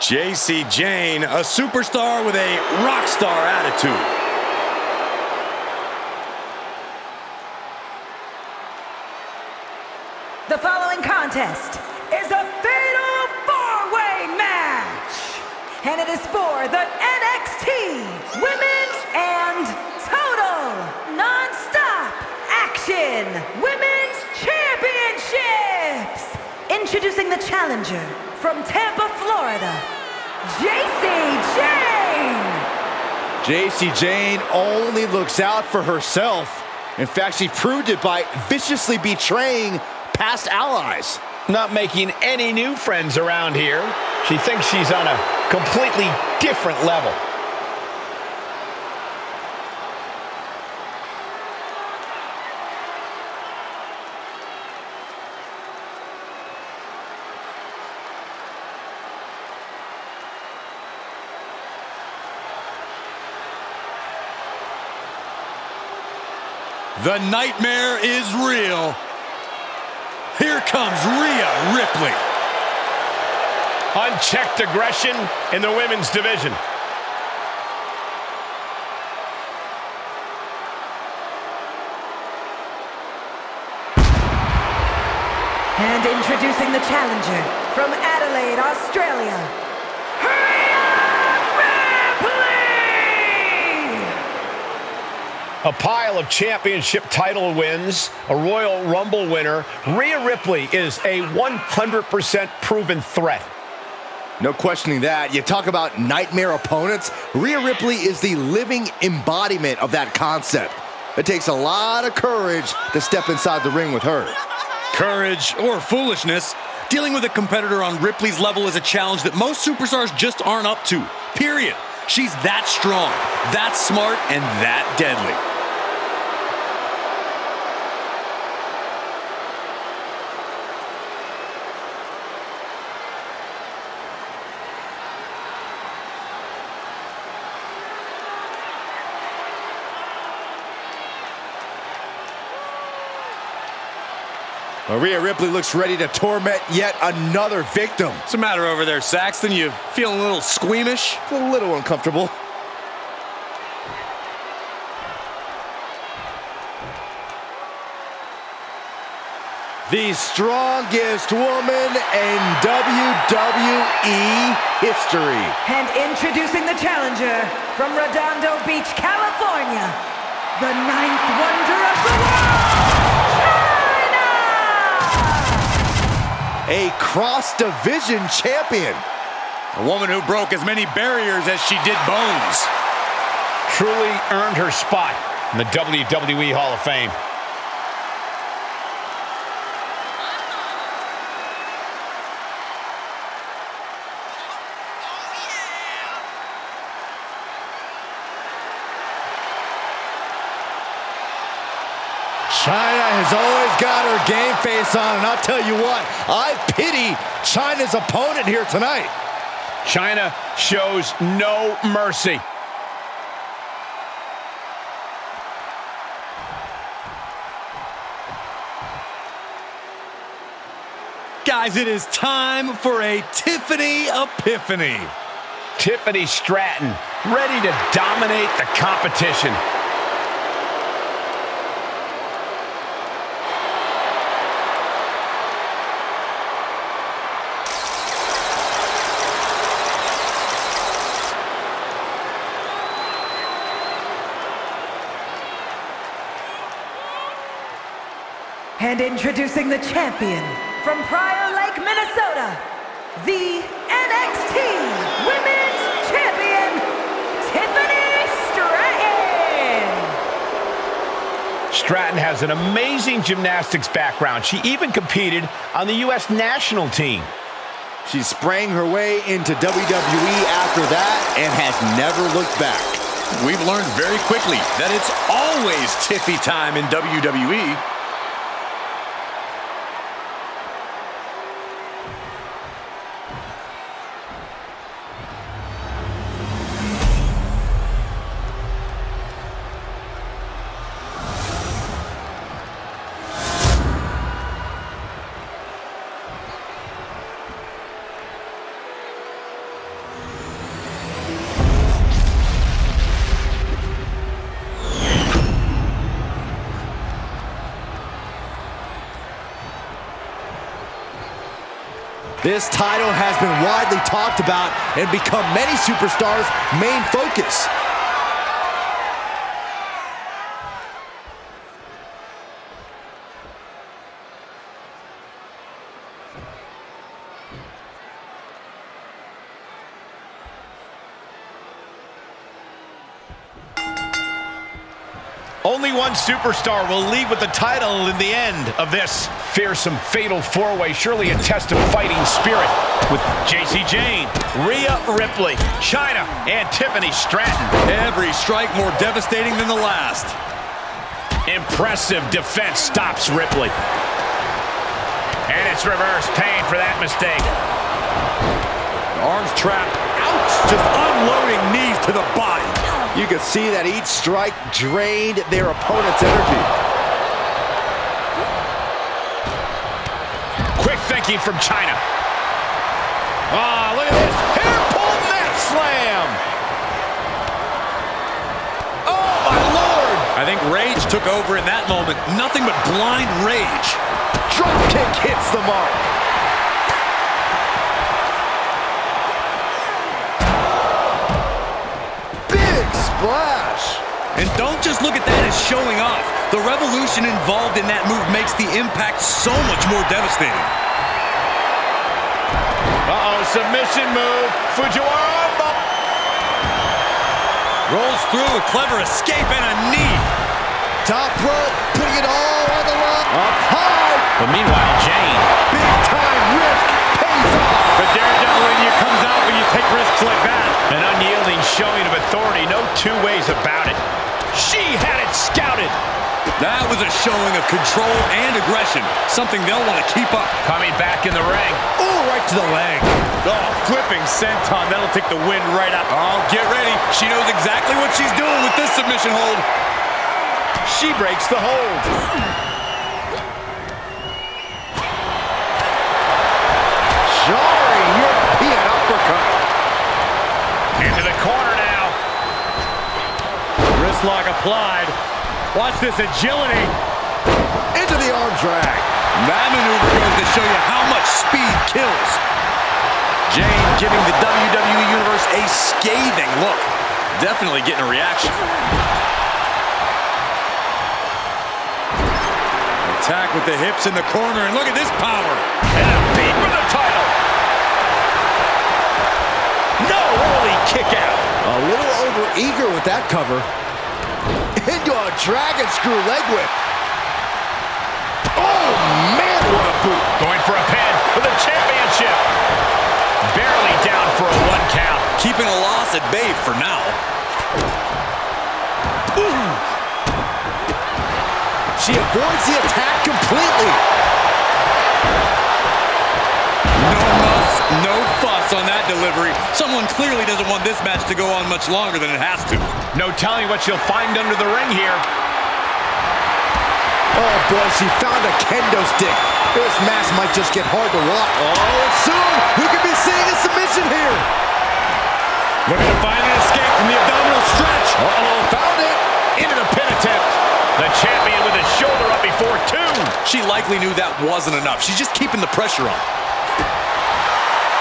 Jacy Jayne, a superstar with a rock star attitude. The following contest is a fatal four-way match, and it is for the NXT Women's and Total Non-Stop Action Women's Championships. Introducing the challenger from Tampa, Florida, Jacy Jayne. Jacy Jayne only looks out for herself. In fact, she proved it by viciously betraying past allies. Not making any new friends around here. She thinks she's on a completely different level. The nightmare is real. Here comes Rhea Ripley. Unchecked aggression in the women's division. And introducing the challenger from Adelaide, Australia, Rhea Ripley! A pile of championship title wins, a Royal Rumble winner, Rhea Ripley is a 100% proven threat. No questioning that. You talk about nightmare opponents. Rhea Ripley is the living embodiment of that concept. It takes a lot of courage to step inside the ring with her. Courage or foolishness, dealing with a competitor on Ripley's level is a challenge that most superstars just aren't up to. Period. She's that strong, that smart, and that deadly. Rhea Ripley looks ready to torment yet another victim. What's the matter over there, Saxton? You feeling a little squeamish? It's a little uncomfortable. The strongest woman in WWE history. And introducing the challenger from Redondo Beach, California, the ninth wonder of the world, A cross-division champion. A woman who broke as many barriers as she did bones. Truly earned her spot in the WWE Hall of Fame. Chyna has always got her game face on, and I'll tell you what, I pity Chyna's opponent here tonight. Chyna shows no mercy. Guys, it is time for a Tiffany Epiphany. Tiffany Stratton, ready to dominate the competition. And introducing the champion from Prior Lake, Minnesota, the NXT Women's Champion, Tiffany Stratton. Stratton has an amazing gymnastics background. She even competed on the U.S. national team. She sprang her way into WWE after that and has never looked back. We've learned very quickly that it's always Tiffy time in WWE. This title has been widely talked about and become many superstars' main focus. Only one superstar will leave with the title in the end of this fearsome fatal four-way. Surely a test of fighting spirit with Jacy Jayne, Rhea Ripley, Chyna, and Tiffany Stratton. Every strike more devastating than the last. Impressive defense stops Ripley. And it's reverse pain for that mistake. Arms trapped. Ouch! Just unloading knees to the body. You can see that each strike drained their opponent's energy. Quick thinking from Chyna. Ah, look at this. Hair pull mat slam. Oh, my Lord. I think rage took over in that moment. Nothing but blind rage. Drop kick hits the mark. Big splash. And don't just look at that as showing off. The revolution involved in that move makes the impact so much more devastating. Uh-oh, submission move. Fujiwara bump. Rolls through a clever escape and a knee. Top rope, putting it all on the line. Up high. But meanwhile, Jayne. Big time risk pays off. The daredevil in you comes out when you take risks like that. An unyielding showing of authority. No two ways about it. She had it scouted. That was a showing of control and aggression. Something they'll want to keep up. Coming back in the ring. Oh, right to the leg. Oh, flipping senton. That'll take the wind right out. Oh, get ready. She knows exactly what she's doing with this submission hold. She breaks the hold. Jarring European uppercut. Into the corner now. Wrist lock applied. Watch this agility. Into the arm drag. That maneuver goes to show you how much speed kills. Jayne giving the WWE Universe a scathing look. Definitely getting a reaction. Attack with the hips in the corner, and look at this power. And a beat for the title. No, holy kick out. A little over-eager with that cover. Into a dragon screw leg whip. Oh, man, what a boot. Going for a pin for the championship. Barely down for a 1 count. Keeping a loss at bay for now. Ooh. She avoids the attack completely. No muss, no fuss on that delivery. Someone clearly doesn't want this match to go on much longer than it has to. No telling what she'll find under the ring here. Oh, boy, she found a kendo stick. This match might just get hard to watch. Oh, soon we could be seeing a submission here. Looking to find an escape from the abdominal stretch. Uh-oh, found it. Into the pin attempt. The champion with his shoulder up before 2. She likely knew that wasn't enough. She's just keeping the pressure on.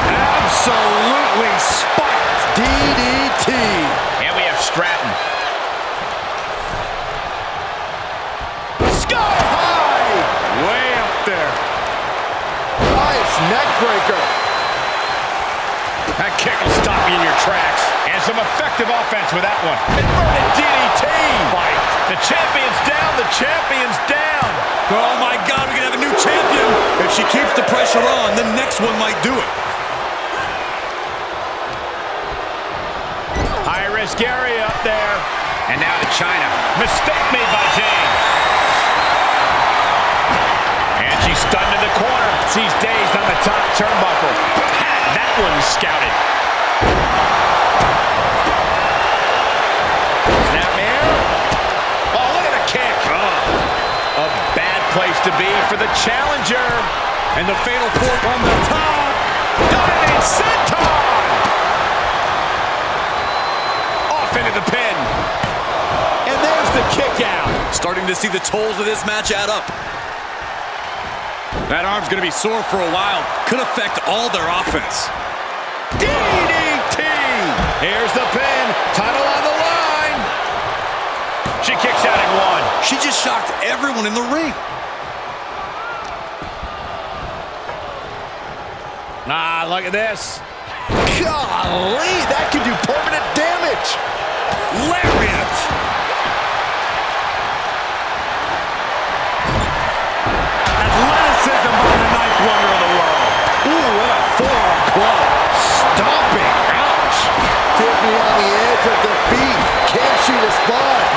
Absolutely spiked. DDT. And we have Stratton. Sky high. Way up there. Nice neck breaker. That kick will stop you in your tracks. And some effective offense with that one. Inverted DDT. Fight. The champion's down. The champion's down. Oh, my God, we can have a new champion. If she keeps the pressure on, the next one might do it. High-risk area up there. And now to Chyna. Mistake made by Jayne. And she's stunned in the corner. She's dazed on the top turnbuckle. Had that one scouted. Snapmare. Oh, look at the kick. A bad place to be for the challenger. And the fatal four on the top. Diving senton. Off into the pin. And there's the kick out. Starting to see the tolls of this match add up. That arm's going to be sore for a while. Could affect all their offense. DDT! Here's the pin. Title on the line. She kicks out in one. She just shocked everyone in the ring. Ah, look at this. Golly, that can do permanent damage. Lariat! Athleticism by the ninth wonder of the world. Ooh, what a forearm club. Stomping. Ouch. Tiffany on the edge of defeat. Can she respond?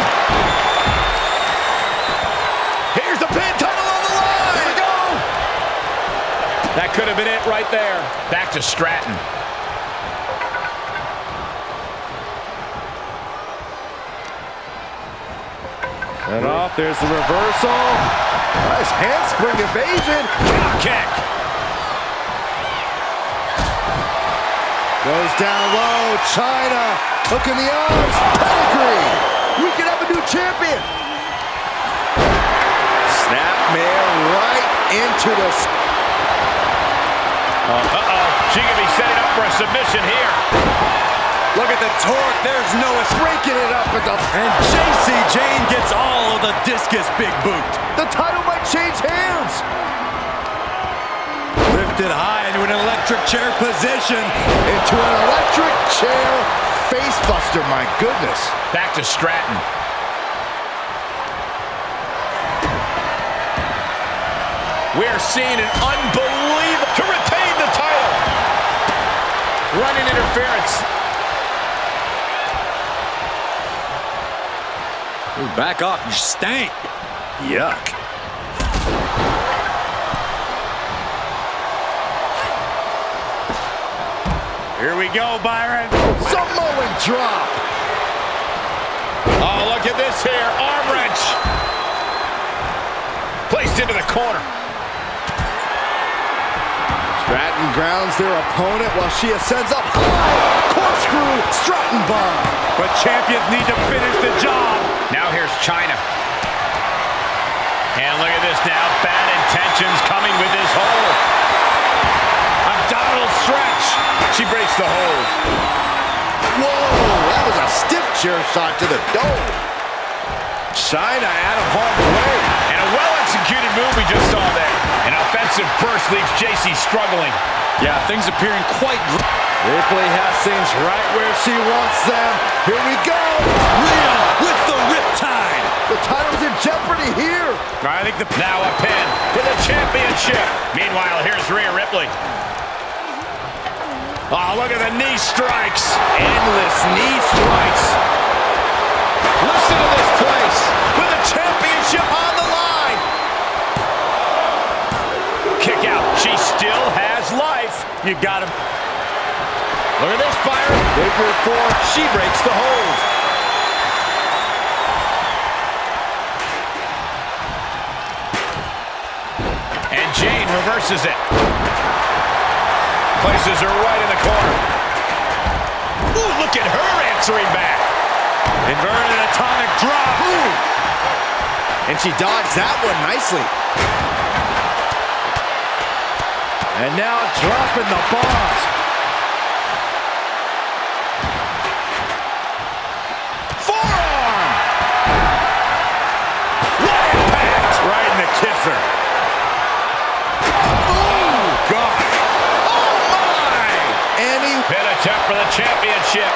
Here's the pin. Title on the line. Here we go. That could have been it right there. Back to Stratton. And off, there's the reversal. Nice handspring evasion. Kick. Goes down low. Chyna. Hook in the arms. Pedigree. We could have a new champion. Snapmare right into the... Uh-oh. She could be setting up for a submission here. Look at the torque. There's no breaking it up at the... And Jacy Jayne gets all of the discus big boot. The title might change hands. Lifted high into an electric chair position. Into an electric chair facebuster, my goodness. Back to Stratton. We're seeing an unbelievable... to retain the title. Running interference. Ooh, back off, you stank. Yuck. Here we go, Byron. Samoan drop. Oh, look at this here. Arm wrench. Placed into the corner. Stratton grounds their opponent while she ascends up high. Corkscrew Stratton bomb. But champions need to finish the job. Now here's Chyna. And look at this now. Bad intentions coming with this hold. Abdominal stretch. She breaks the hold. Whoa, that was a stiff chair shot to the dome. Chyna out of harm's way. And a well-executed move we just saw there. An offensive burst leaves Jacy struggling. Yeah, things appearing quite... Ripley has things right where she wants them. Here we go. Rhea with the riptide. The title's in jeopardy here. I think the... Now a pin for the championship. Meanwhile, here's Rhea Ripley. Oh, look at the knee strikes. Endless knee strikes. Listen to this place with the championship on the line. Kick out. She still has life. You got him. Look at this, Byron. Figure four. She breaks the hold. And Jayne reverses it. Places her right in the corner. Ooh, look at her answering back. Inverted atomic drop. Ooh. And she dodged that one nicely. And now dropping the bombs. Forearm. What impact. Right in the kisser. Oh, God. Oh, my. Annie. Pin attempt for the championship.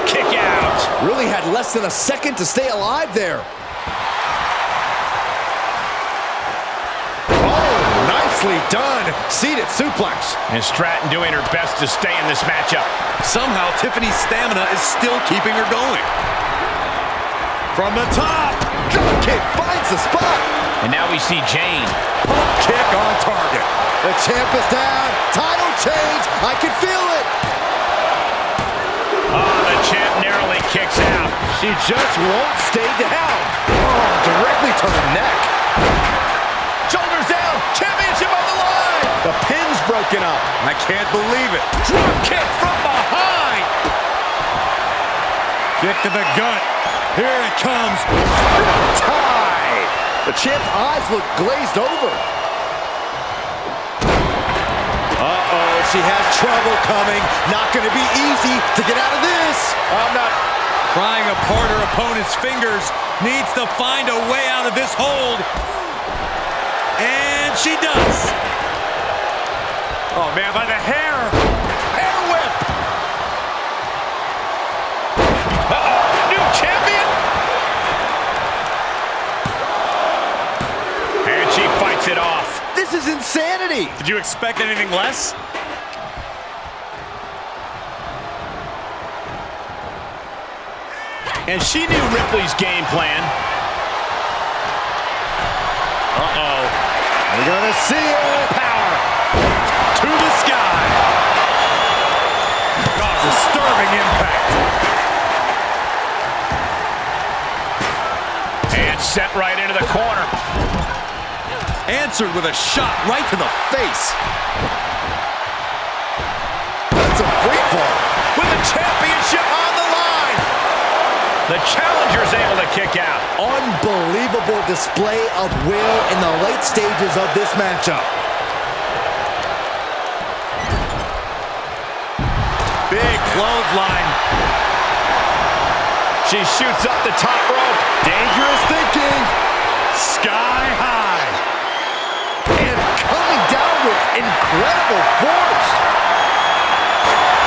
Kick out. Really had less than a second to stay alive there. Nicely done. Seated suplex. And Stratton doing her best to stay in this matchup. Somehow, Tiffany's stamina is still keeping her going. From the top. Drop kick finds the spot. And now we see Jayne. Pump kick on target. The champ is down. Title change. I can feel it. Oh, the champ narrowly kicks out. She just won't stay down. Oh, directly to the neck. Shoulders down. Championship on the line. The pin's broken up. I can't believe it. Drop kick from behind. Kick to the gut. Here it comes. Tie. The champ's eyes look glazed over. Uh-oh, she has trouble coming. Not going to be easy to get out of this. I'm not... Prying apart her opponent's fingers. Needs to find a way out of this hold. And she does. Oh, man, by the hair. Hair whip. Uh-oh, new champion. And she fights it off. This is insanity. Did you expect anything less? And she knew Ripley's game plan. Uh-oh. We're going to see it. Power to the sky. Oh, disturbing impact. And sent right into the corner. Answered with a shot right to the face. That's a free fall. With the championship on the line. The challenger's able to kick out. Unbelievable display of will in the late stages of this matchup. Big clothesline. She shoots up the top rope. Dangerous thinking. Sky high. And coming down with incredible force.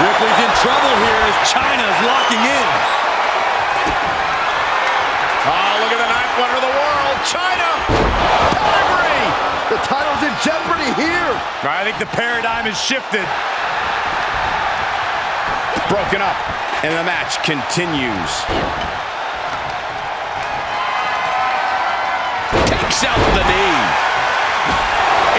Ripley's in trouble here as Chyna's locking in. Oh, look at the ninth wonder of the world. Chyna. Pedigree. The title's in jeopardy here. I think the paradigm has shifted. Broken up. And the match continues. Takes out the knee.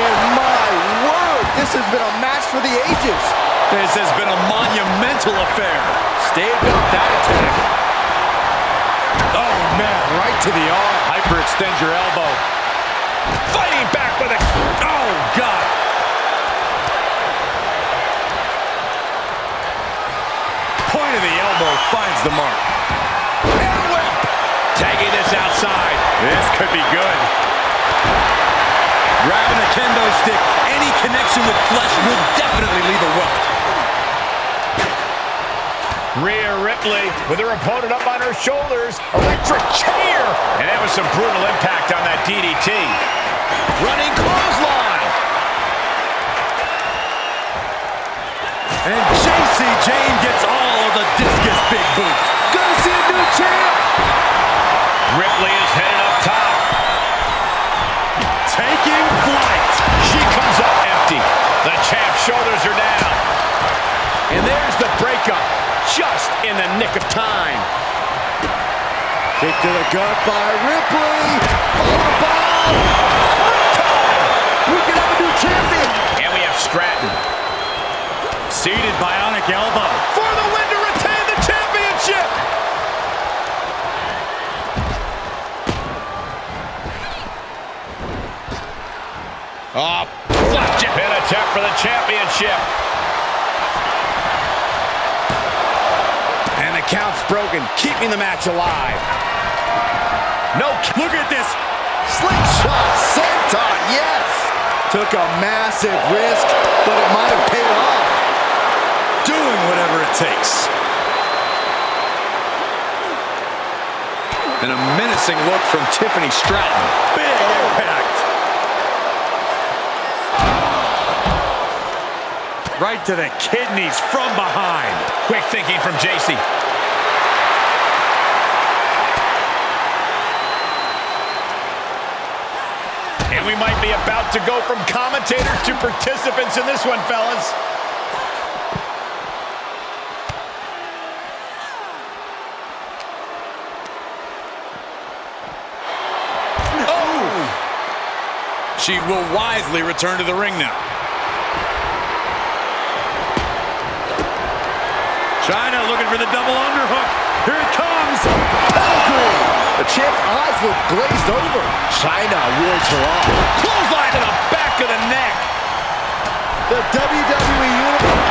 And my word, this has been a match for the ages. This has been a monumental affair. Staved off that attack. Oh, man, right to the arm. Hyperextend your elbow. Fighting back with a... Oh, God. Point of the elbow finds the mark. And whip. Tagging this outside. This could be good. Grabbing a kendo stick. Any connection with flesh will definitely leave a welt. Rhea Ripley with her opponent up on her shoulders. Electric chair. And that was some brutal impact on that DDT. Running clothesline. And Jacy Jayne gets all of the discus big boot. Gonna see a new champ. Ripley is headed up top. Taking flight. She comes up empty. The champ's shoulders are down. And there's the breakup. Just in the nick of time. Kick to the gut by Ripley. Followed by... We can have a new champion. And we have Stratton. Seated bionic elbow. For the win to retain the championship. Oh, flapjack. Pin attempt for the championship. And the count's broken, keeping the match alive. No, Look at this. Slingshot senton, yes. Took a massive risk, but it might have paid off. Doing whatever it takes. And a menacing look from Tiffany Stratton. Big impact. Right to the kidneys from behind. quick thinking from Jacy. And we might be about to go from commentators to participants in this one, fellas. Oh! She will wisely return to the ring now. Chyna looking for the double underhook. Here it comes. Pedigree. The champ's eyes look glazed over. Chyna wards her off. Clothesline to the back of the neck. The WWE Universe.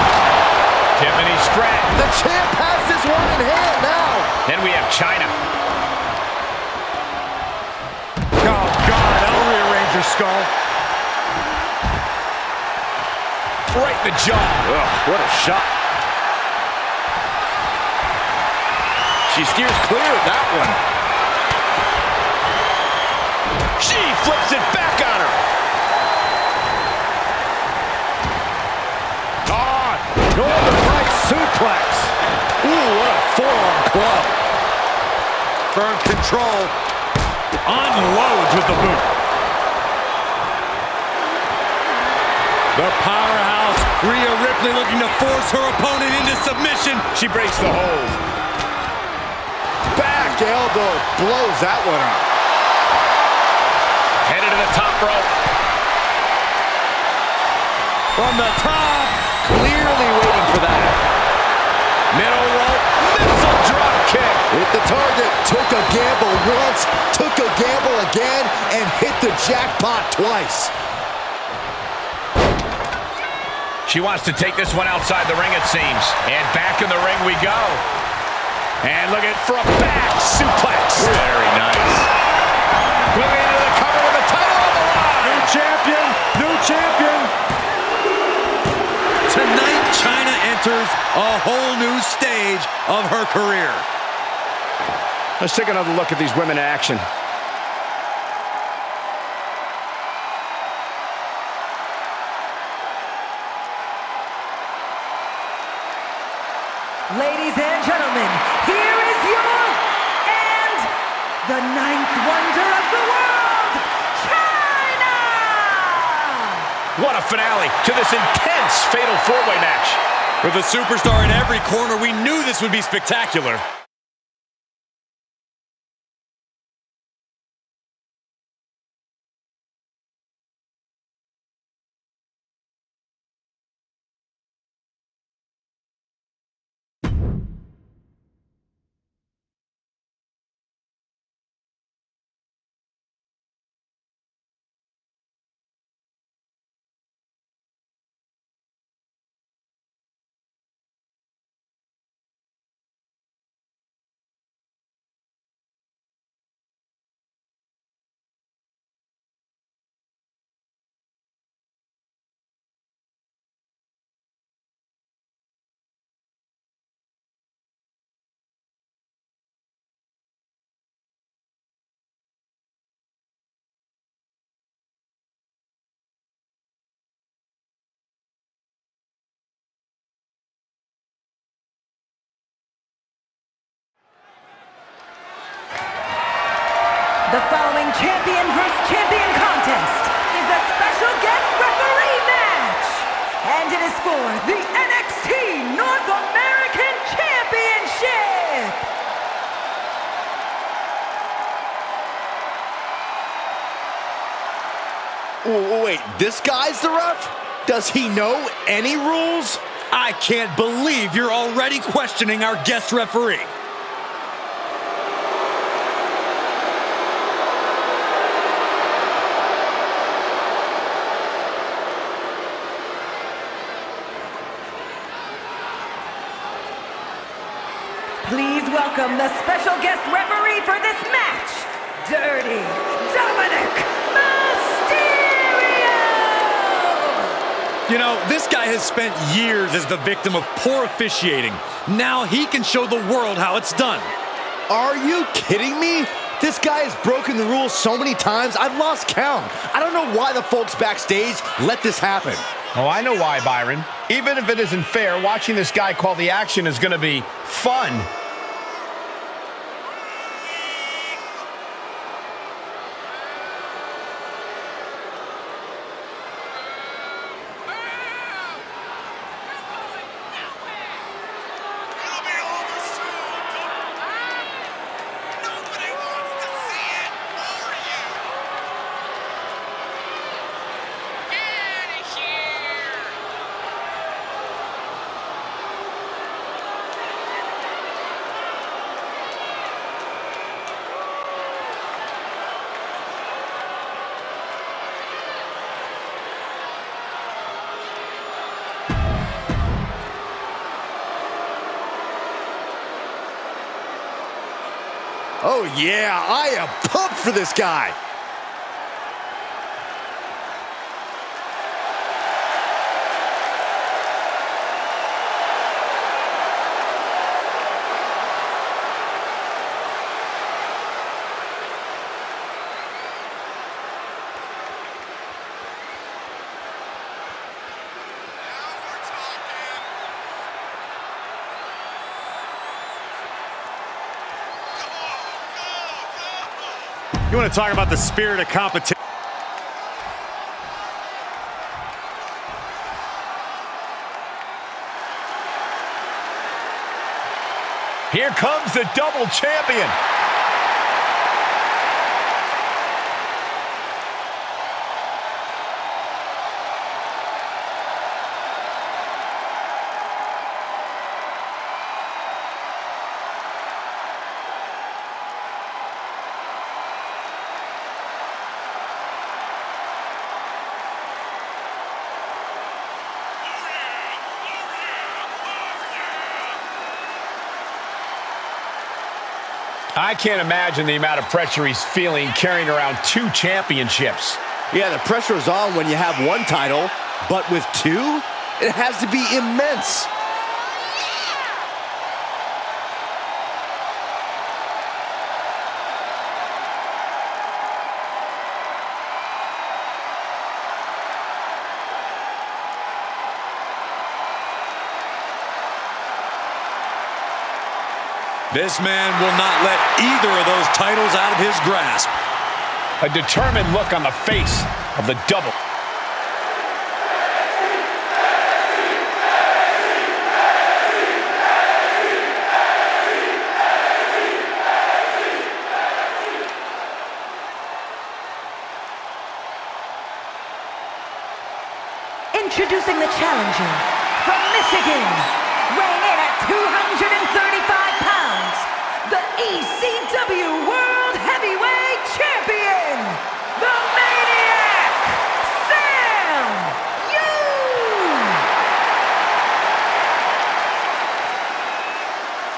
Tiffany Stratton. The champ has this one in hand now. Then we have Chyna. skull. Right in the jaw. Ugh, what a shot. She steers clear of that one. She flips it back on her. Northern Lights suplex. Ooh, what a forearm club. Firm control. Unloads with the boot. The powerhouse, Rhea Ripley, looking to force her opponent into submission. She breaks the hold. Back elbow blows that one up. Headed to the top rope. From the top. Clearly waiting for that. Middle rope. Missile drop kick. Hit the target. Took a gamble once. Took a gamble again. And hit the jackpot twice. She wants to take this one outside the ring, it seems. And back in the ring we go. And look at for a back suplex. Very nice. Moving into the cover with the title on the line. New champion. New champion. Tonight, Chyna enters a whole new stage of her career. Let's take another look at these women in action. Ladies and gentlemen, here is your and the ninth wonder of the world, Chyna! What a finale to this intense fatal four-way match. With a superstar in every corner, we knew this would be spectacular. The following champion vs. champion contest is a special guest referee match. And it is for the NXT North American Championship. Wait, this guy's the ref? Does he know any rules? I can't believe you're already questioning our guest referee. Please welcome the special guest referee for this match, Dirty Dominic Mysterio! You know, this guy has spent years as the victim of poor officiating. Now he can show the world how it's done. Are you kidding me? This guy has broken the rules so many times, I've lost count. I don't know why the folks backstage let this happen. Oh, I know why, Byron. Even if it isn't fair, watching this guy call the action is going to be fun. Oh yeah, I am pumped for this guy. You want to talk about the spirit of competition? Here comes the double champion. I can't imagine the amount of pressure he's feeling carrying around 2 championships. Yeah, the pressure is on when you have 1 title, but with 2, it has to be immense. This man will not let either of those titles out of his grasp. A determined look on the face of the double. Introducing the challenger from Michigan, weighing in at 235 pounds, the ECW World Heavyweight Champion, the Maniac, Sam Young!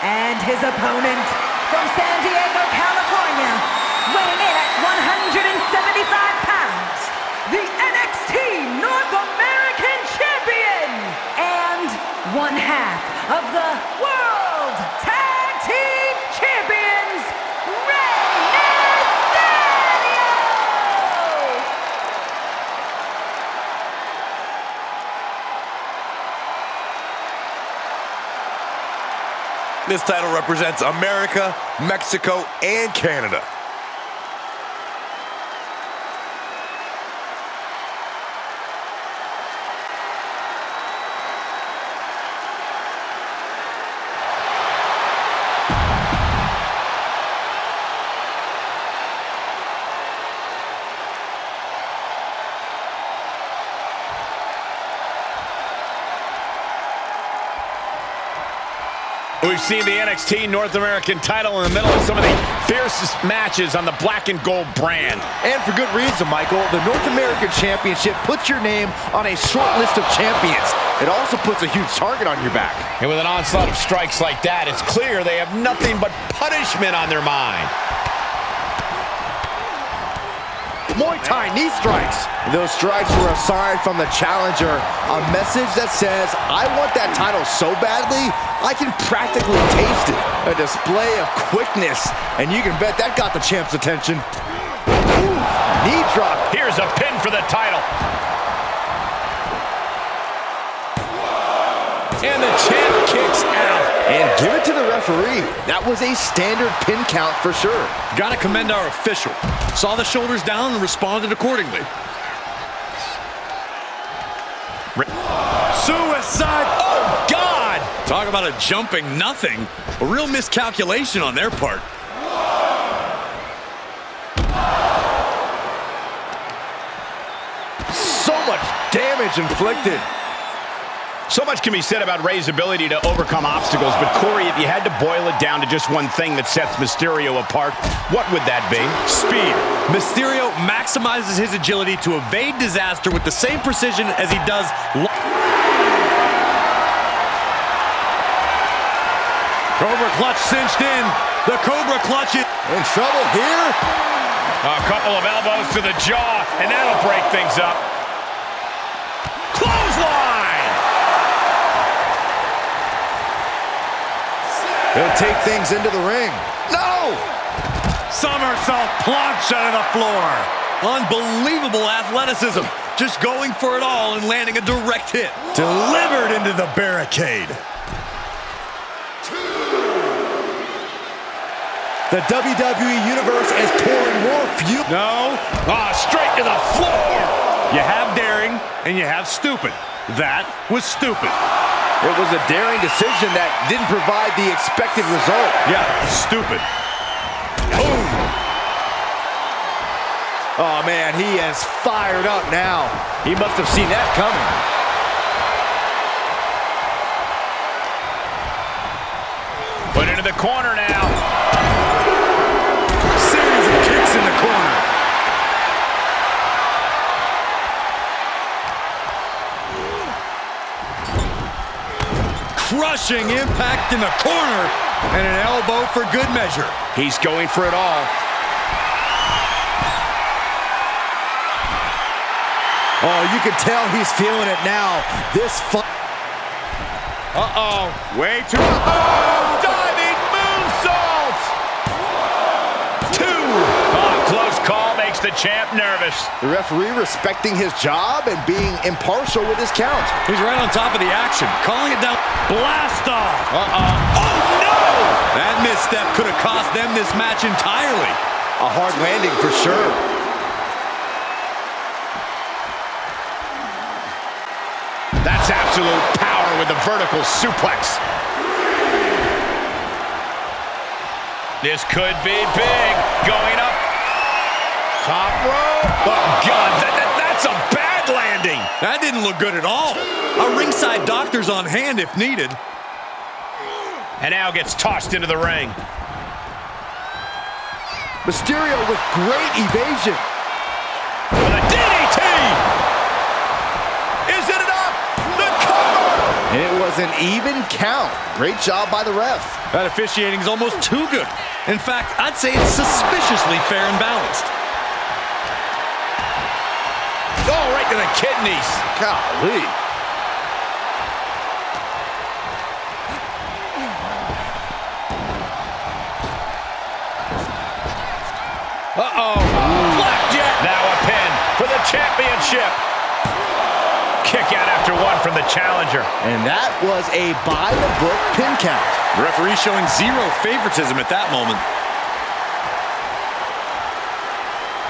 And his opponent from San Diego, California, weighing in at 175 pounds, the NXT North American Champion and 1/2 of the World Tag Team Champions, Rey Mysterio! This title represents America, Mexico, and Canada. We've seen the NXT North American title in the middle of some of the fiercest matches on the black and gold brand. And for good reason, Michael. The North American Championship puts your name on a short list of champions. It also puts a huge target on your back. And with an onslaught of strikes like that, it's clear they have nothing but punishment on their mind. Muay Thai knee strikes. Those strikes were a sign from the challenger, a message that says, I want that title so badly, I can practically taste it. A display of quickness, and you can bet that got the champ's attention. Ooh, knee drop. Here's a pin for the title. And the champ kicks out. And give it to the referee. That was a standard pin count for sure. Gotta commend our official. Saw the shoulders down and responded accordingly. Suicide! Oh, God! Talk about a jumping nothing. A real miscalculation on their part. So much damage inflicted. So much can be said about Rey's ability to overcome obstacles, but Corey, if you had to boil it down to just one thing that sets Mysterio apart, what would that be? Speed. Mysterio maximizes his agility to evade disaster with the same precision as he does. Cobra clutch cinched in. The Cobra clutch is In trouble here. A couple of elbows to the jaw, and that'll break things up. Clothesline! He'll take things into the ring. No! somersault plunge out of the floor. Unbelievable athleticism. Just going for it all and landing a direct hit. Delivered into the barricade. The WWE Universe is pouring more fuel. No. Straight to the floor. You have daring and you have stupid. That was stupid. It was a daring decision that didn't provide the expected result. Yeah, stupid. Boom. Oh, man, he is fired up now. He must have seen that coming. Put into the corner now. Series of kicks in the corner. Crushing impact in the corner, and an elbow for good measure. He's going for it all. Oh, you can tell he's feeling it now. This fight. Way too. Diving moonsault. 2. Close call makes the champ nervous. The referee respecting his job and being impartial with his count. He's right on top of the action, calling it down. Blast off. Oh, no! That misstep could have cost them this match entirely. A hard landing for sure. That's absolute power with the vertical suplex. This could be big. Going up. Top rope. Oh, God, that's a bad landing. That didn't look good at all. A ringside doctor's on hand if needed. And now gets tossed into the ring. Mysterio with great evasion. With a DDT. Is it enough? The cover. It was an even count. Great job by the ref. That officiating is almost too good. In fact, I'd say it's suspiciously fair and balanced. Oh, right to the kidneys. Golly. Blackjack. Now a pin for the championship. Kick out after 1 from the challenger. And that was a by-the-book pin count. The referee showing zero favoritism at that moment.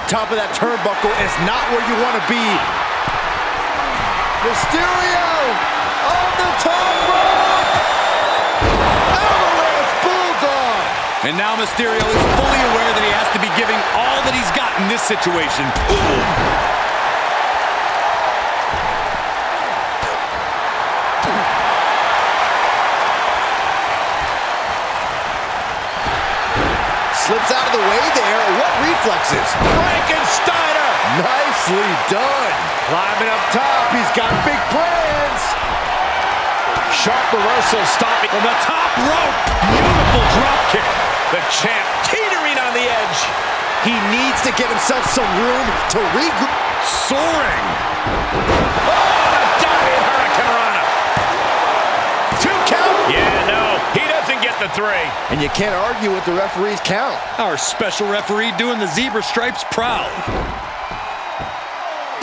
Top of that turnbuckle is not where you want to be. Mysterio on the top rope. Avalanche Bulldog. And now Mysterio is fully aware that he has to be giving all that he's got in this situation. Ooh. Slips out of the way there. What reflexes? Frankensteiner. Nicely done. Climbing up top. He's got big plans. Sharp reversal stopping From the top rope. Beautiful drop kick. the champ teetering on the edge. He needs to get himself some room to regroup. Soaring. Oh, a diving hurricanrana. 2 count. Yeah, no, he doesn't get the 3. And you can't argue with the referee's count. Our special referee doing the zebra stripes proud.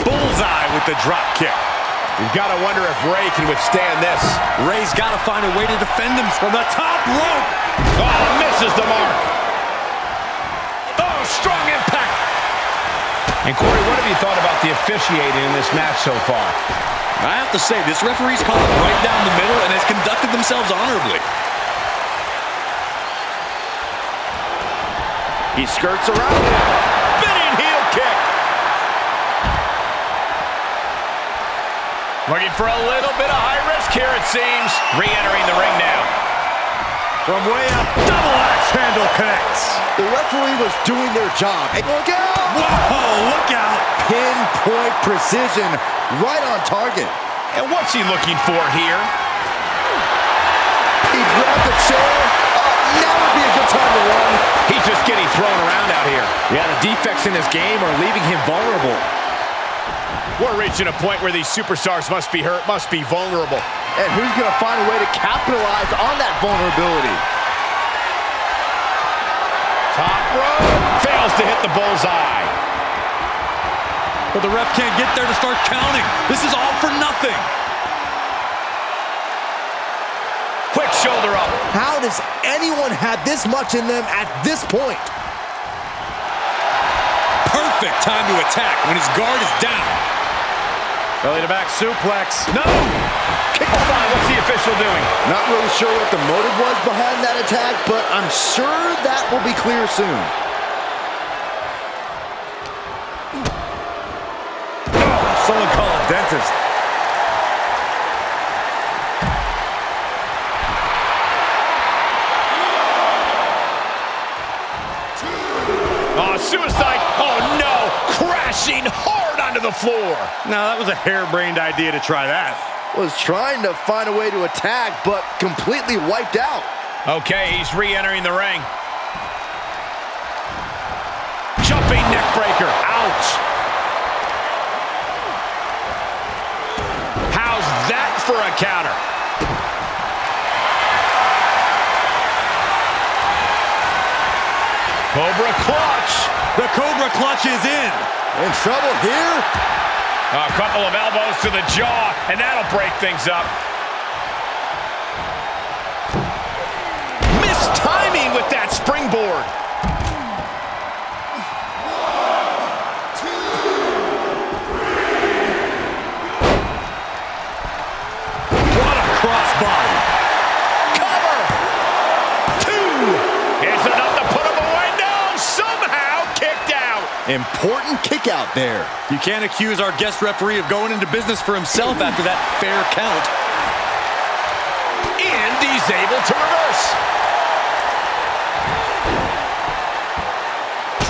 Bullseye with the drop kick. You've got to wonder if Ray can withstand this. Ray's got to find a way to defend him from the top rope. Oh, misses the mark. Oh, strong impact. And Corey, what have you thought about the officiating in this match so far? I have to say, this referee's called right down the middle and has conducted themselves honorably. He skirts around it. Spinning heel kick. Looking for a little bit of high risk here, it seems. Re-entering the ring now. From way up, double axe handle connects. The referee was doing their job. And look out! Whoa, look out. Pinpoint precision, right on target. And what's he looking for here? He grabbed the chair. Now would be a good time to run. He's just getting thrown around out here. Yeah, the defects in his game are leaving him vulnerable. We're reaching a point where these superstars must be hurt, must be vulnerable. And who's going to find a way to capitalize on that vulnerability? Top rope. Fails to hit the bullseye. But the ref can't get there to start counting. This is all for nothing. Quick shoulder up. How does anyone have this much in them at this point? Perfect time to attack when his guard is down. Belly to back suplex. No! Hold on, what's the official doing? Not really sure what the motive was behind that attack, but I'm sure that will be clear soon. Someone call a dentist. Oh, suicide. Oh, no. Crashing hard onto the floor. No, that was a harebrained idea to try that. Was trying to find a way to attack, but completely wiped out. Okay, he's re-entering the ring. Jumping neck breaker. Ouch. How's that for a counter? Cobra clutch. The Cobra clutch is in. In trouble here? A couple of elbows to the jaw, and that'll break things up. Missed timing with that springboard. What a crossbody. Cover. Two. Is enough to put him away? No, somehow kicked out. Important kick out there. You can't accuse our guest referee of going into business for himself after that fair count. And he's able to reverse.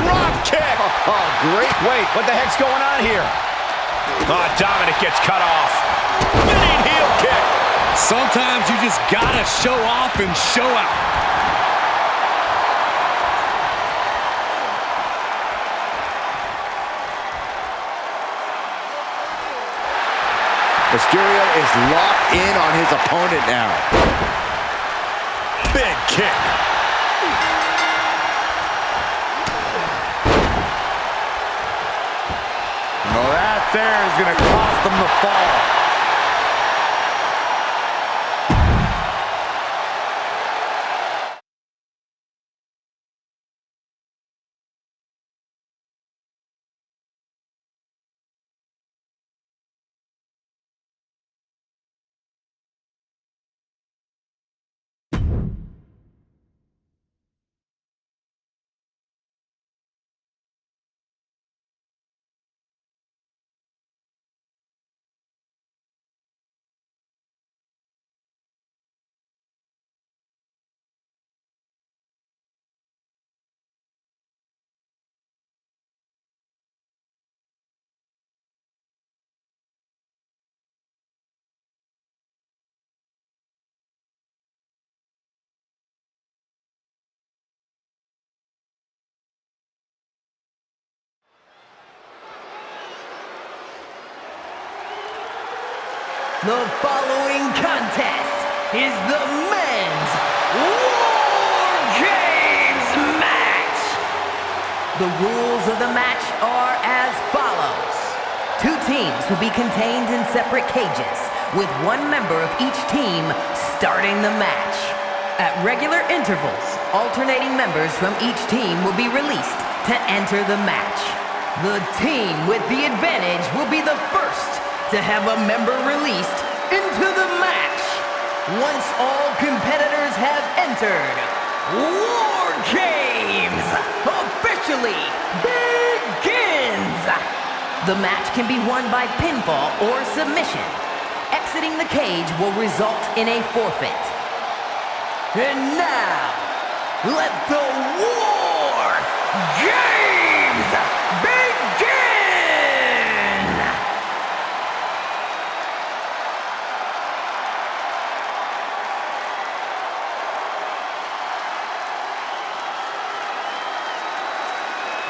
Drop kick. Oh, great. Wait, what the heck's going on here? Oh, Dominic gets cut off. Spinning heel kick. Sometimes you just gotta show off and show out. Mysterio is locked in on his opponent now. Big kick. Well, that there is going to cost them the fall. The following contest is the men's War Games match. The rules of the match are as follows. Two teams will be contained in separate cages, with one member of each team starting the match. At regular intervals, alternating members from each team will be released to enter the match. The team with the advantage will be the first to have a member released into the match. Once all competitors have entered, War Games officially begins. The match can be won by pinfall or submission. Exiting the cage will result in a forfeit. And now, let the War Games begin!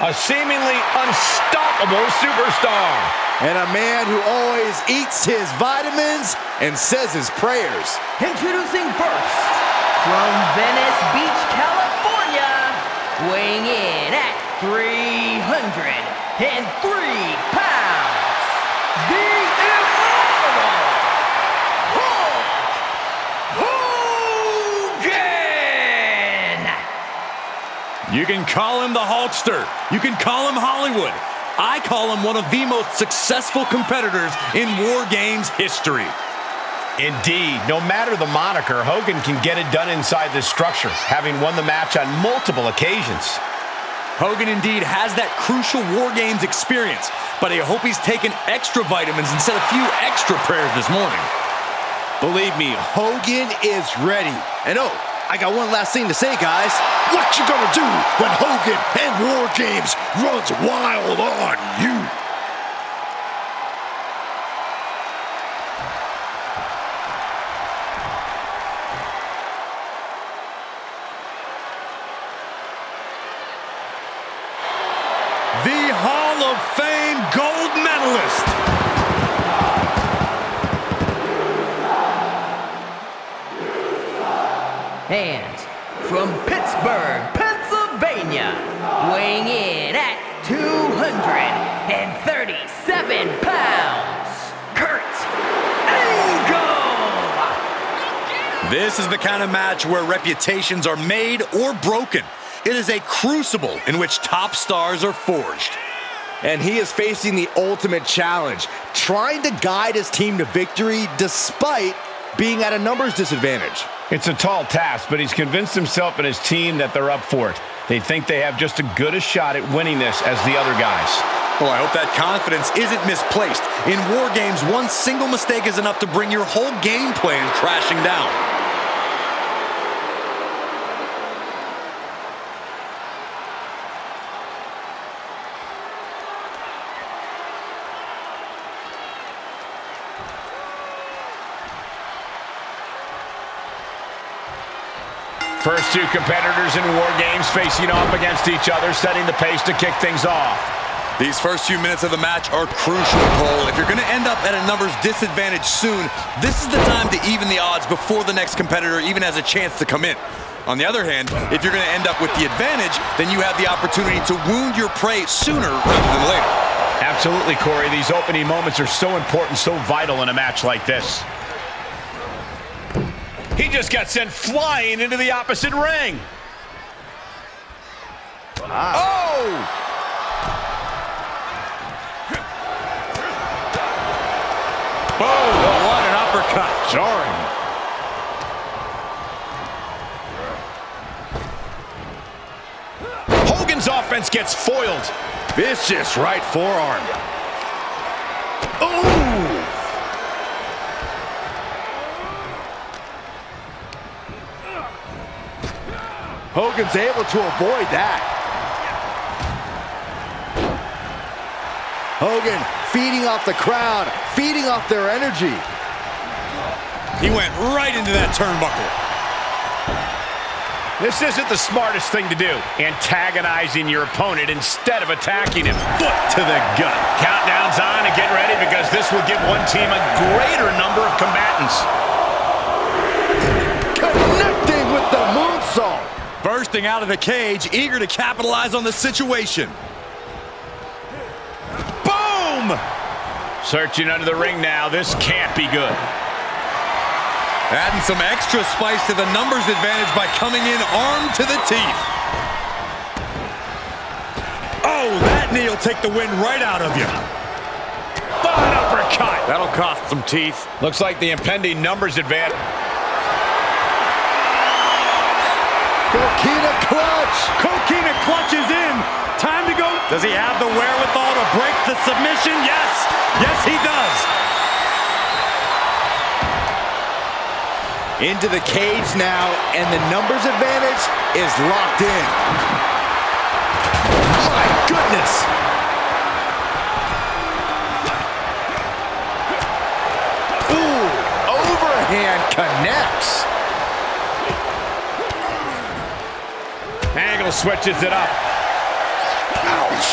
A seemingly unstoppable superstar. And a man who always eats his vitamins and says his prayers. Introducing first, from Venice Beach, California, weighing in at 303 pounds, the immortal Hulk Hogan! You can call him the Hulkster. You can call him Hollywood. I call him one of the most successful competitors in War Games history. Indeed. No matter the moniker, Hogan can get it done inside this structure, having won the match on multiple occasions. Hogan indeed has that crucial War Games experience, but I hope he's taken extra vitamins and said a few extra prayers this morning. Believe me, Hogan is ready. And oh, I got one last thing to say, guys. What you gonna do when Hogan and War Games runs wild on you? The Hall of Fame gold medalist. And from Pittsburgh, Pennsylvania, weighing in at 237 pounds, Kurt Angle! This is the kind of match where reputations are made or broken. It is a crucible in which top stars are forged. And he is facing the ultimate challenge, trying to guide his team to victory despite being at a numbers disadvantage. It's a tall task, but he's convinced himself and his team that they're up for it. They think they have just as good a shot at winning this as the other guys. Well, I hope that confidence isn't misplaced. In War Games, one single mistake is enough to bring your whole game plan crashing down. First two competitors in War Games facing off against each other, setting the pace to kick things off. These first few minutes of the match are crucial, Cole. If you're going to end up at a numbers disadvantage soon, this is the time to even the odds before the next competitor even has a chance to come in. On the other hand, if you're going to end up with the advantage, then you have the opportunity to wound your prey sooner rather than later. Absolutely, Corey. These opening moments are so important, so vital in a match like this. He just got sent flying into the opposite ring. Wow. Oh! Boom! What an uppercut. Jarring. Hogan's offense gets foiled. Vicious right forearm. Ooh! Hogan's able to avoid that. Hogan feeding off the crowd, feeding off their energy. He went right into that turnbuckle. This isn't the smartest thing to do, antagonizing your opponent instead of attacking him. Foot to the gut. Countdown's on and get ready because this will give one team a greater number of combatants. Connecting with the moonsault. Bursting out of the cage, eager to capitalize on the situation. Boom! Searching under the ring now. This can't be good. Adding some extra spice to the numbers advantage by coming in armed to the teeth. Oh, that knee will take the wind right out of you. An uppercut. That'll cost some teeth. Looks like the impending numbers advantage. Coquina clutch. Coquina clutch is in. Time to go. Does he have the wherewithal to break the submission? Yes. Yes, he does. Into the cage now, and the numbers advantage is locked in. My goodness. Ooh, overhand connects. Angle switches it up. Ouch.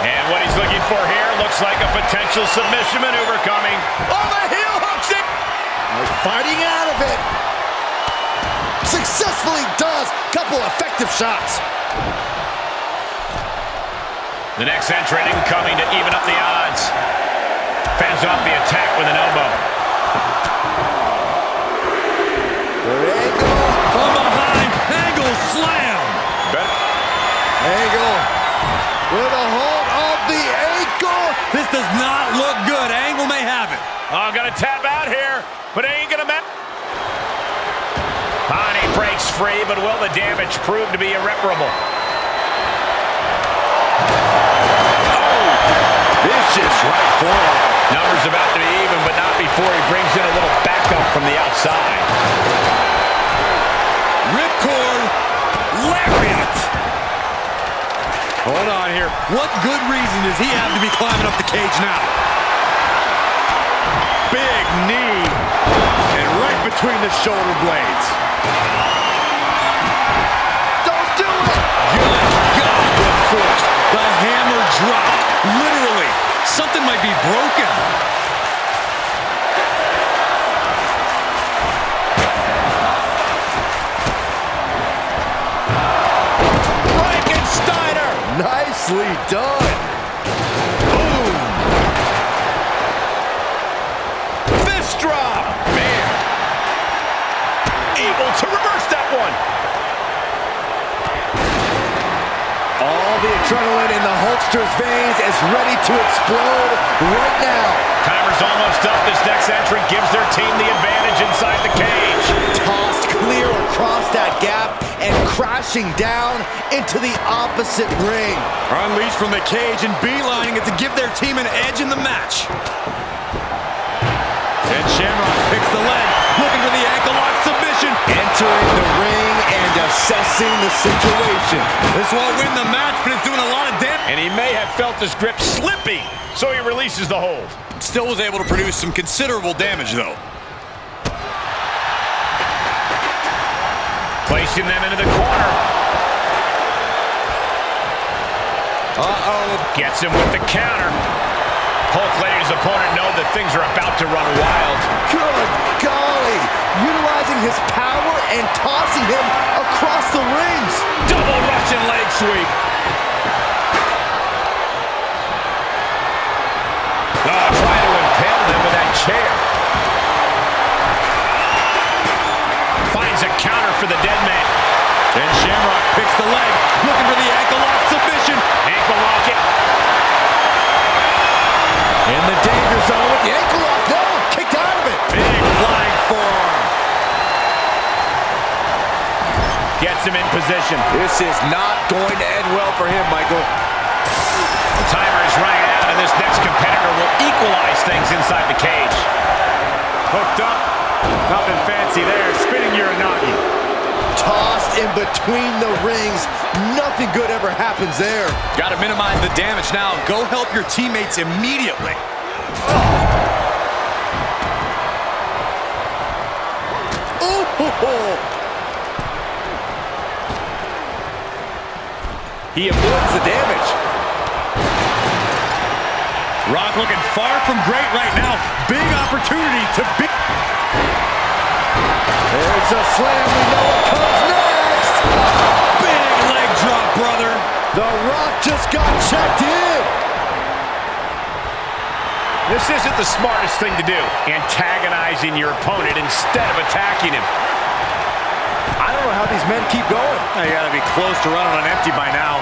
And what he's looking for here looks like a potential submission maneuver coming. Oh, the heel hooks it. Fighting out of it. Successfully does. Couple effective shots. The next entrant incoming to even up the odds. Fends off the attack with an elbow. From behind, Angle slam. Oh, gonna tap out here, but it ain't gonna matter. And he breaks free, but will the damage prove to be irreparable? Oh, vicious right forearm. Numbers about to be even, but not before he brings in a little backup from the outside. Ripcord lariat. Hold on here. What good reason does he have to be climbing up the cage now? Big knee. And right between the shoulder blades. Don't do it! Good God, with force. The hammer dropped. Literally. Something might be broken. Frankensteiner! Nicely done. Boom. Fist drop! Man. Able to reverse that one. All the adrenaline in the Hulkster's veins is ready to explode right now. Timer's almost up. This next entrant gives their team the advantage inside the cage. Tossed clear across that gap and crashing down into the opposite ring. Unleashed from the cage and beelining it to give their team an edge in the match. And Shamrock picks the leg, looking for the ankle lock submission. Entering the ring and assessing the situation. This won't win the match, but it's doing a lot of damage. And he may have felt his grip slipping, so he releases the hold. Still was able to produce some considerable damage, though. Placing them into the corner. Uh-oh. Gets him with the counter. Hulk letting his opponent know that things are about to run wild. Good golly! Utilizing his power and tossing him across the rings. Double Russian leg sweep. Oh, trying to impale them with that chair. Finds a counter for the dead man. And Shamrock picks the leg, looking for the ankle lock submission. Ankle lock it. In the danger zone with the ankle lock. No, kicked out of it. Big flying forearm. Gets him in position. This is not going to end well for him, Michael. The timer is running out, and this next competitor will equalize things inside the cage. Hooked up. Nothing fancy there. Spinning Uranagi. Tossed in between the rings. Nothing good ever happens there. Got to minimize the damage now. Go help your teammates immediately. Ooh. He avoids the damage. Rock looking far from great right now. Big opportunity to beat. There's a slam. We know what comes next. Big leg drop, brother. The Rock just got checked in. This isn't the smartest thing to do, antagonizing your opponent instead of attacking him. I don't know how these men keep going. You gotta be close to running on empty by now.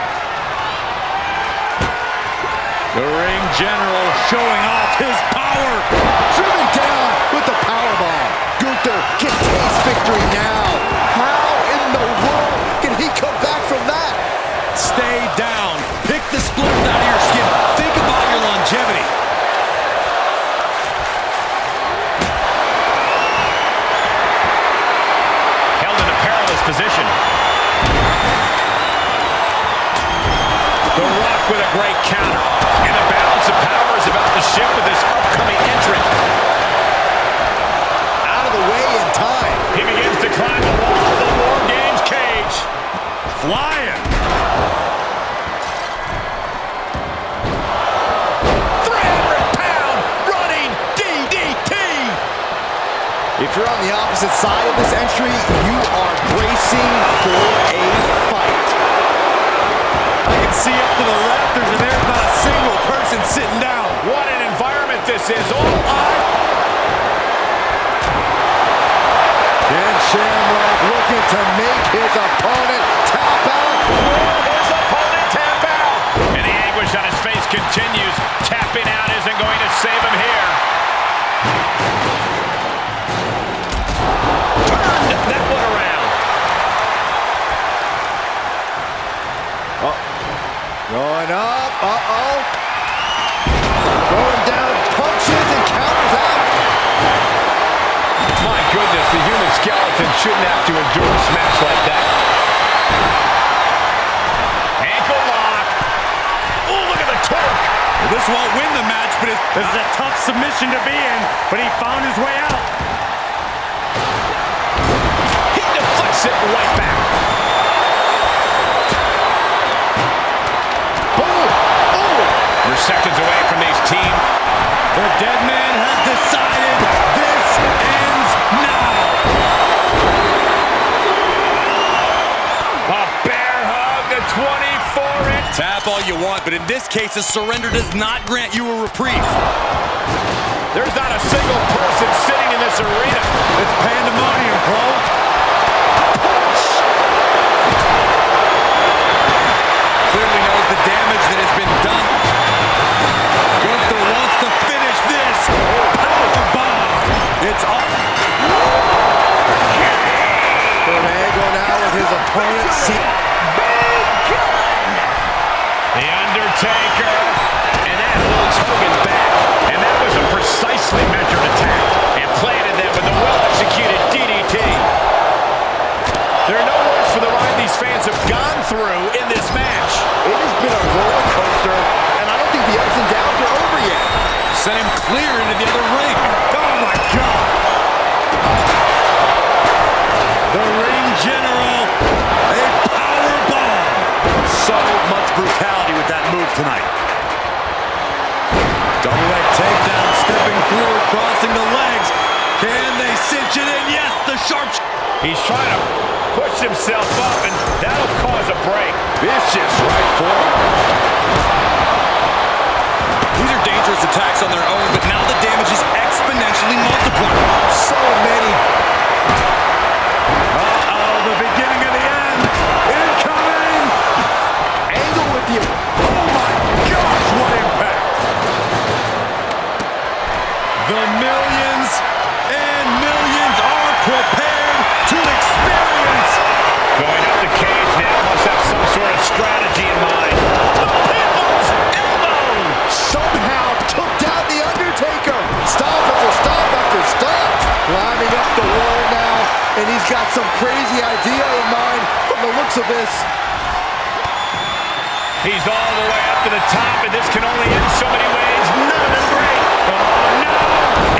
The ring general showing off his power. Driven down with the powerbomb. Gunther can taste victory now. How in the world can he come back from that? Stay down. Pick the splinters out of your skin. Think about your longevity. Held in a perilous position. The Rock with a great counter. And the balance of power is about to shift with this upcoming entrant. Out of the way in time. He begins to climb the wall of the War Games cage. Flying. 300-pound running DDT. If you're on the opposite side of this entry, you are bracing for a fight. I can see up to the rafters, and there's not a single person sitting down. What an environment this is. All eyes. And Shamrock looking to make his opponent tap out. His opponent tap out. And the anguish on his face continues. Tapping out isn't going to save him here. Going up. Uh-oh. Going down, punches and counters out. My goodness, the human skeleton shouldn't have to endure a smash like that. Ankle lock. Oh, look at the torque. Well, this won't win the match, but this is a tough submission to be in, but he found his way out. He deflects it right back. Boom. Oh. We're seconds away from these teams. The dead man has decided this ends now. A bear hug, the 24-inch. Tap all you want, but in this case, a surrender does not grant you a reprieve. There's not a single person sitting in this arena. It's pandemonium, bro. Clearly knows the damage that has been done. Gunther wants to finish this. Powerbomb. It's up. Angle now with his opponent. The Undertaker. And that holds Hogan back. And that was a precisely measured attack. And planted them with a well-executed DDT. There are no words for the ride these fans have gone through in this match. It has been a roller coaster, and I don't think the ups and downs are over yet. Sent him clear into the other ring. Oh, my God. The ring general, a powerbomb. So much brutality with that move tonight. Double leg takedown, stepping through, crossing the legs. Can they cinch it in? Yes, the sharp. He's trying to push himself up, and that'll cause a break. Vicious right forward. These are dangerous attacks on their own, but now the damage is exponentially multiplied. So many. Uh-oh, the beginning of the end. Incoming! Angle with you. Oh my gosh, what impact! The millions and millions are prepared to experience. Going up the cage now, must have some sort of strategy in mind. The Pitbull's elbow! Somehow took down the Undertaker. Stop after stop after stop. Climbing up the wall now, and he's got some crazy idea in mind from the looks of this. He's all the way up to the top, and this can only end so many ways. None of them great. Oh, no!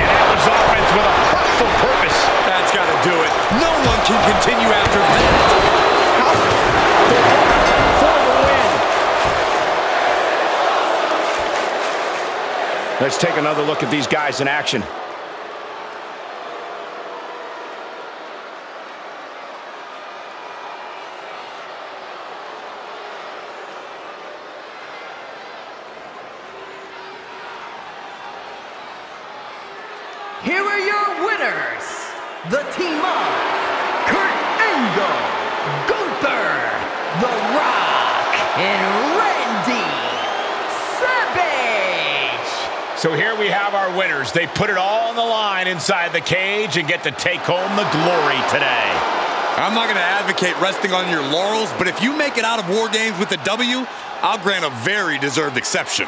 And that was offense with a hurtful purpose. That's got to do it. No one can continue after that. For the win. Let's take another look at these guys in action. Here are your winners, the team of Kurt Angle, Gunther, The Rock, and Randy Savage. So here we have our winners. They put it all on the line inside the cage and get to take home the glory today. I'm not going to advocate resting on your laurels, but if you make it out of War Games with a W, I'll grant a very deserved exception.